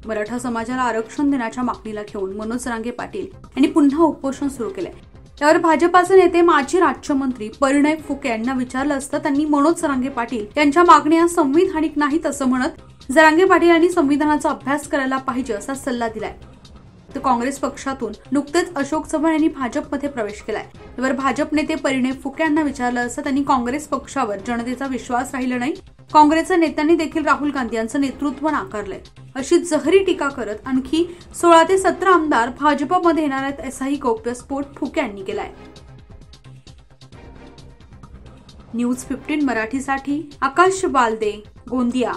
मराठा समाजाला आरक्षण देण्याच्या मागणीला घेऊन मनोज जरांगे पाटील यांनी पुन्हा उपोषण सुरू केले। यावर भाजपाचे नेते माजी राज्यमंत्री परिणय फुके यांना विचारलं असता त्यांनी मनोज जरांगे पाटील यांच्या मागण्या संविधानिक नाहीत असं म्हणत जरांगे पाटील यांनी संविधानाचा अभ्यास करायला पाहिजे असा सल्ला दिलाय। तर काँग्रेस पक्षातून नुकतेच अशोक चव्हाण यांनी भाजपमध्ये प्रवेश केलाय। यावर भाजप नेते परिणय फुके यांना विचारलं असता त्यांनी काँग्रेस पक्षावर जनतेचा विश्वास राहिला नाही, काँग्रेसच्या नेत्यांनी देखील राहुल गांधी यांचं नेतृत्व नाकारलंय अशी जहरी टीका करत आणखी 16 ते 17 आमदार भाजपमध्ये येणार आहेत असाही गौप्यस्फोट फुके यांनी केलाय। न्यूज 15 मराठीसाठी आकाश बालदे, गोंदिया।